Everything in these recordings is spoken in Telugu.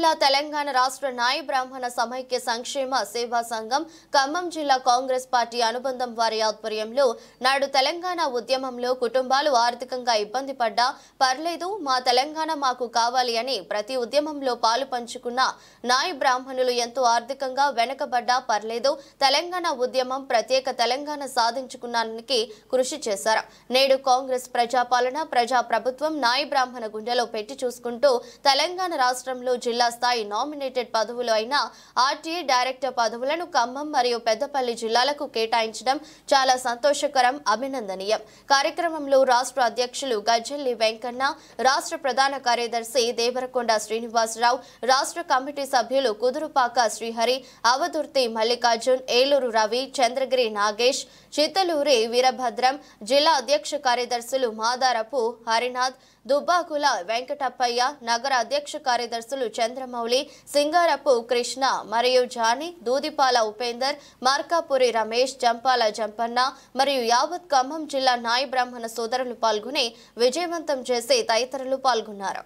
జిల్లా తెలంగాణ రాష్ట్ర నాయ బ్రాహ్మణ సమైక్య సంక్షేమ సేవా సంఘం ఖమ్మం జిల్లా కాంగ్రెస్ పార్టీ అనుబంధం వారి ఆధ్వర్యంలో నాడు తెలంగాణ ఉద్యమంలో కుటుంబాలు ఆర్థికంగా ఇబ్బంది పడ్డా పర్లేదు మా తెలంగాణ మాకు కావాలి అని ప్రతి ఉద్యమంలో పాలు పంచుకున్న నాయ బ్రాహ్మణులు ఎంతో ఆర్థికంగా వెనకబడ్డా పర్లేదు తెలంగాణ ఉద్యమం ప్రత్యేక తెలంగాణ సాధించుకున్నానికి కృషి చేశారు. నేడు కాంగ్రెస్ ప్రజాపాలన ప్రజా ప్రభుత్వం నాయ బ్రాహ్మణ గుండెలో పెట్టి చూసుకుంటూ తెలంగాణ రాష్ట్రంలో జిల్లా స్థాయి నామినేటెడ్ పదవులు అయిన ఆర్టీఏ డైరెక్టర్ పదవులను ఖమ్మం మరియు పెద్దపల్లి జిల్లాలకు కేటాయించడం చాలా సంతోషకరం, అభినందనీయం. కార్యక్రమంలో రాష్ట్ర అధ్యక్షులు గజ్జెల్లి వెంకన్న, రాష్ట్ర ప్రధాన కార్యదర్శి దేవరకొండ శ్రీనివాసరావు, రాష్ట్ర కమిటీ సభ్యులు కుదురుపాక శ్రీహరి, అవధుర్తి మల్లికార్జున్, ఏలూరు రవి, చంద్రగిరి నాగేష్, చిత్తలూరి వీరభద్రం, జిల్లా అధ్యక్ష కార్యదర్శులు మాదారపు హరినాథ్, దుబ్బాకుల వెంకటప్పయ్య, నగర అధ్యక్ష కార్యదర్శులు చంద్రమౌళి, సింగారపు కృష్ణ మరియు జాని, దూదిపాల ఉపేందర్, మార్కాపురి రమేష్, జంపాల జంపన్న మరియు యావత్ ఖమ్మం జిల్లా నాయ బ్రాహ్మణ సోదరులు పాల్గొని విజయవంతం చేసి తదితరులు పాల్గొన్నారు.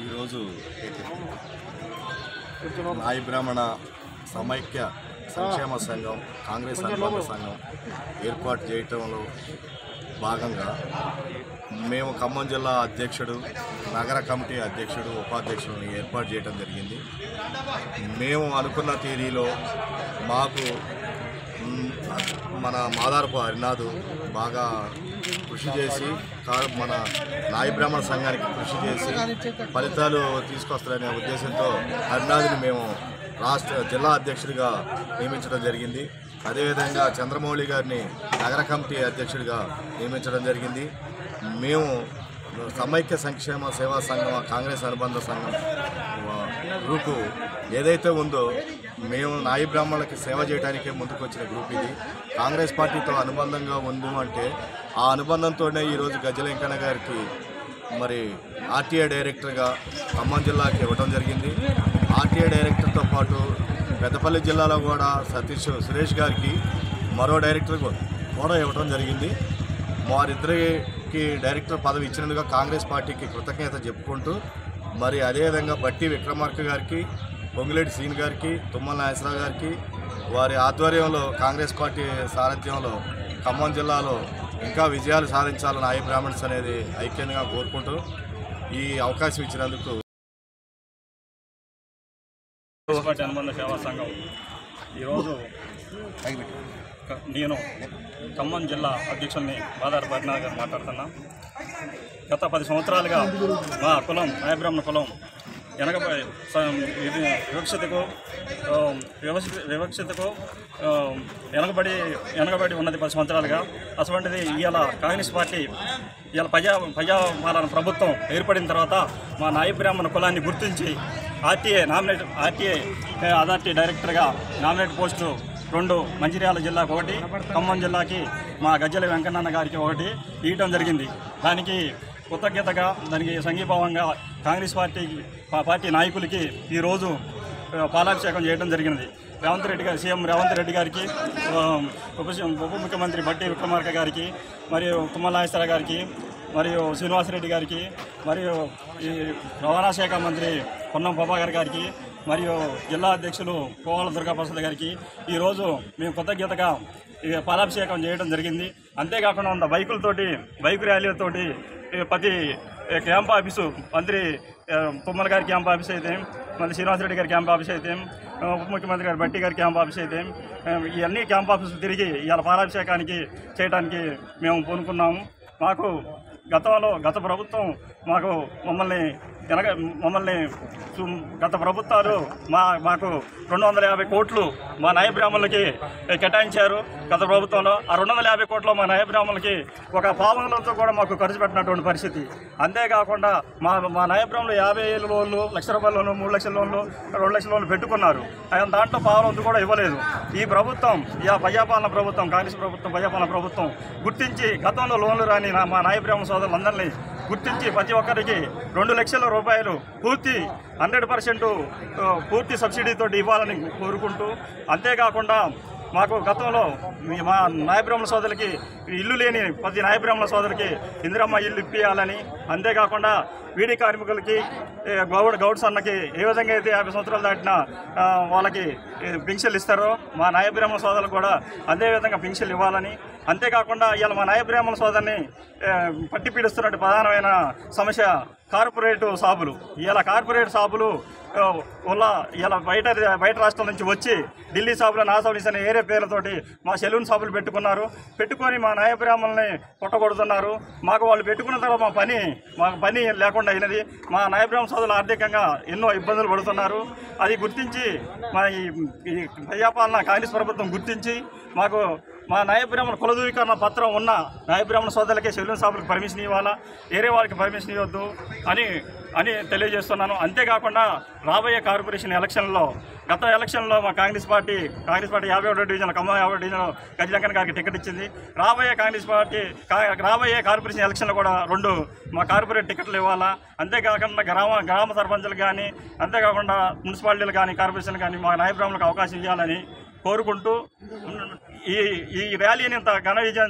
ఈరోజు నాయ బ్రాహ్మణ సమైక్య సంక్షేమ సంఘం కాంగ్రెస్ అనుబంధ సంఘం ఏర్పాటు చేయటంలో భాగంగా మేము ఖమ్మం జిల్లా అధ్యక్షుడు, నగర కమిటీ అధ్యక్షుడు, ఉపాధ్యక్షుడిని ఏర్పాటు చేయడం జరిగింది. మేము అనుకున్న తీరీలో మాకు మన మాదారపు హరినాథ్ బాగా కృషి చేసి మన నాయ బ్రాహ్మణ సంఘానికి కృషి చేసి ఫలితాలు తీసుకొస్తారనే ఉద్దేశంతో హరినాథ్ని మేము జిల్లా అధ్యక్షుడిగా నియమించడం జరిగింది. అదేవిధంగా చంద్రమౌళి గారిని నగర కమిటీ అధ్యక్షుడిగా నియమించడం జరిగింది. మేము సమైక్య సంక్షేమ సేవా సంఘం కాంగ్రెస్ అనుబంధ సంఘం గ్రూపు ఏదైతే ఉందో మేము నాయ బ్రాహ్మణులకి సేవ చేయడానికే ముందుకు వచ్చిన గ్రూప్ ఇది. కాంగ్రెస్ పార్టీతో అనుబంధంగా ఉంది అంటే ఆ అనుబంధంతోనే ఈరోజు గజ్జెల్లి వెంకన్న గారికి మరి ఆర్టీఏ డైరెక్టర్గా ఖమ్మం జిల్లాకి ఇవ్వడం జరిగింది. ఆర్టీఏ డైరెక్టర్తో పాటు పెద్దపల్లి జిల్లాలో కూడా సురేష్ గారికి మరో డైరెక్టర్ కూడా ఇవ్వడం జరిగింది. వారిద్దరికి డైరెక్టర్ పదవి ఇచ్చినందుకు కాంగ్రెస్ పార్టీకి కృతజ్ఞత చెప్పుకుంటూ మరి అదేవిధంగా బట్టి విక్రమార్క గారికి, పొంగిలేటి సీన్ గారికి, తుమ్మల నాగేశ్వరరావు గారికి వారి ఆధ్వర్యంలో కాంగ్రెస్ పార్టీ సారథ్యంలో ఖమ్మం జిల్లాలో ఇంకా విజయాలు సాధించాలని నాయ బ్రాహ్మణ్స్ అనేది ఐక్యంగా కోరుకుంటూ ఈ అవకాశం ఇచ్చినందుకు అనుబంధ సేవా సంఘం ఈరోజు నేను ఖమ్మం జిల్లా అధ్యక్షుడిని మాదారపు హరినాథ్ గారు మాట్లాడుతున్నా. గత 10 సంవత్సరాలుగా మా కులం నాయ బ్రాహ్మణ కులం వివక్షతకు వెనకబడి ఉన్నది 10 సంవత్సరాలుగా. అటువంటిది ఇవాళ కాంగ్రెస్ పార్టీ ఇవాళ ప్రజాపాలన ప్రభుత్వం ఏర్పడిన తర్వాత మా నాయ బ్రాహ్మణ కులాన్ని గుర్తించి ఆర్టీఏ అథారిటీ డైరెక్టర్గా నామినేట్ పోస్టు 2 మంచిర్యాల జిల్లాకు 1, ఖమ్మం జిల్లాకి మా గజ్జెల్లి వెంకన్న గారికి 1 ఇవ్వడం జరిగింది. దానికి కృతజ్ఞతగా దానికి సంఘీభావంగా కాంగ్రెస్ పార్టీ నాయకులకి ఈరోజు పాలాభిషేకం చేయడం జరిగినది. సీఎం రేవంత్ రెడ్డి గారికి, ఉప ముఖ్యమంత్రి బట్టి విక్రమార్క గారికి, మరియు తుమ్మల నాగేశ్వరరావు గారికి, మరియు శ్రీనివాసరెడ్డి గారికి, మరియు ఈ రవాణా శాఖ మంత్రి పొన్నం ప్రభాకర్ గారికి, మరియు జిల్లా అధ్యక్షులు కోవాల దుర్గాప్రసాద్ గారికి ఈరోజు మేము కృతజ్ఞతగా పాలాభిషేకం చేయడం జరిగింది. అంతేకాకుండా బైకు ర్యాలీలతోటి ప్రతి క్యాంప్ ఆఫీసు మంత్రి తుమ్మల గారి క్యాంప్ ఆఫీస్ అయితే, మళ్ళీ శ్రీనివాసరెడ్డి గారి క్యాంప్ ఆఫీస్ అయితే, ఉప ముఖ్యమంత్రి గారి బట్టి గారి క్యాంప్ ఆఫీస్ అయితే ఇవన్నీ క్యాంప్ ఆఫీసులు తిరిగి ఇవాళ పాలాభిషేకానికి చేయడానికి మేము పూనుకున్నాము. మాకు గత ప్రభుత్వం మమ్మల్ని గత ప్రభుత్వాలు మాకు 250 కోట్లు మా నాయ బ్రాహ్మణులకి కేటాయించారు. గత ప్రభుత్వంలో ఆ 250 కోట్లు మా నాయ బ్రాహ్మణులకి ఒక పావనలతో కూడా మాకు ఖర్చు పెట్టినటువంటి పరిస్థితి. అంతేకాకుండా మా నాయ బ్రాహ్మణులు 50,000 లోన్లు, ₹1,00,000 లోన్లు, 3 లక్షల లోన్లు, 2 లక్షల లోన్లు పెట్టుకున్నారు. దాంట్లో పావనలతో కూడా ఇవ్వలేదు. ఈ ప్రభుత్వం ప్రజాపాలన ప్రభుత్వం, కాంగ్రెస్ ప్రభుత్వం, ప్రజాపాలన ప్రభుత్వం గుర్తించి గతంలో లోన్లు రాని మా నాయ బ్రాహ్మణ సోదరులందరినీ గుర్తించి ప్రతి ఒక్కరికి ₹2 లక్షల పూర్తి 100% పూర్తి సబ్సిడీతో ఇవ్వాలని కోరుకుంటూ, అంతేకాకుండా మాకు గతంలో మా నాయ బ్రాహ్మణ సోదరులకి ఇల్లు లేని ప్రతి నాయ బ్రాహ్మణ సోదరులకి ఇందిరమ్మ ఇల్లు ఇప్పియాలని, అంతేకాకుండా వీడి కార్మికులకి గౌడ్స్ అన్నకి ఏ విధంగా అయితే 50 సంవత్సరాలు దాటిన వాళ్ళకి పింఛన్లు ఇస్తారో మా నాయ బ్రాహ్మణ సోదరులకు కూడా అదేవిధంగా పింఛన్లు ఇవ్వాలని, అంతేకాకుండా ఇవాళ మా నాయ బ్రాహ్మణ సోదరిని పట్టి పీడిస్తున్నట్టు ప్రధానమైన సమస్య కార్పొరేట్ షాపులు. ఇలా కార్పొరేట్ షాపులు వల్ల ఇలా బయట రాష్ట్రాల నుంచి వచ్చి ఢిల్లీ షాపులు, నా షాపులు అనే ఏరే పేర్లతోటి మా సెలూన్ షాపులు పెట్టుకొని మా నాయ బ్రాహ్మణుల్ని కొట్టగొడుతున్నారు. మాకు వాళ్ళు పెట్టుకున్న తర్వాత మాకు పని లేకుండా అయినది. మా నాయ బ్రాహ్మణ సోదరులు ఆర్థికంగా ఎన్నో ఇబ్బందులు పడుతున్నారు. అది గుర్తించి మా ఈ ప్రజాపాలన కాంగ్రెస్ ప్రభుత్వం గుర్తించి మాకు మా నాయ బ్రాహ్మణ కులధృవీకరణ పత్రం ఉన్న నాయ బ్రాహ్మణ సోదరులకే సెలూన్ షాపులకు పర్మిషన్ ఇవ్వాలా, వేరే వాళ్ళకి పర్మిషన్ ఇవ్వద్దు అని తెలియజేస్తున్నాను. అంతేకాకుండా రాబోయే కార్పొరేషన్ ఎలక్షన్లో గత ఎలక్షన్లో మా కాంగ్రెస్ పార్టీ 51వ డివిజన్ ఖమ్మం 50వ డివిజన్ గజలంకన్ గారికి టికెట్ ఇచ్చింది. రాబోయే కార్పొరేషన్ ఎలక్షన్లో కూడా 2 మా కార్పొరేట్ టికెట్లు ఇవ్వాలా. అంతేకాకుండా గ్రామ సర్పంచులు కానీ, అంతేకాకుండా మున్సిపాలిటీలు కానీ, కార్పొరేషన్ కానీ మా నాయ బ్రాహ్మణులకు అవకాశం ఇవ్వాలని కోరుకుంటూ ఈ ర్యాలీని ఇంత ఘన విజయం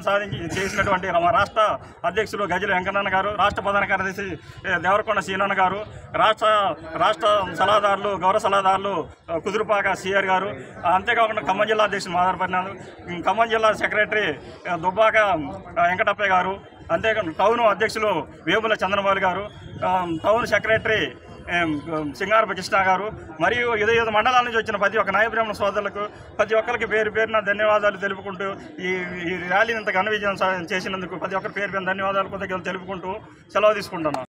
చేసినటువంటి మా రాష్ట్ర అధ్యక్షులు గజల వెంకన్నన్న గారు, రాష్ట్ర ప్రధాన కార్యదర్శి దేవరకొండ సీనన్న గారు, రాష్ట్ర సలహాదారులు గౌరవ సలహాదారులు కుదురుపాక సిఆర్ గారు, అంతేకాకుండా ఖమ్మం జిల్లా అధ్యక్షులు మాదారపడినారు, ఖమ్మం జిల్లా సెక్రటరీ దుబ్బాక వెంకటప్పయ్య గారు, అంతేకాకుండా టౌన్ అధ్యక్షులు వేముల చంద్రబాబు గారు, టౌన్ సెక్రటరీ సింగారపు కృష్ణ గారు, మరియు 5 మండలాల నుంచి వచ్చిన ప్రతి ఒక్క నాయ బ్రాహ్మణ సోదరులకు ప్రతి ఒక్కరికి పేరున ధన్యవాదాలు తెలుపుకుంటూ ఈ ర్యాలీని ఇంత ఘన విజయం చేసినందుకు ప్రతి ఒక్కరి పేరు ధన్యవాదాలు కృతజ్ఞతలు తెలుపుకుంటూ సెలవు తీసుకుంటున్నాను.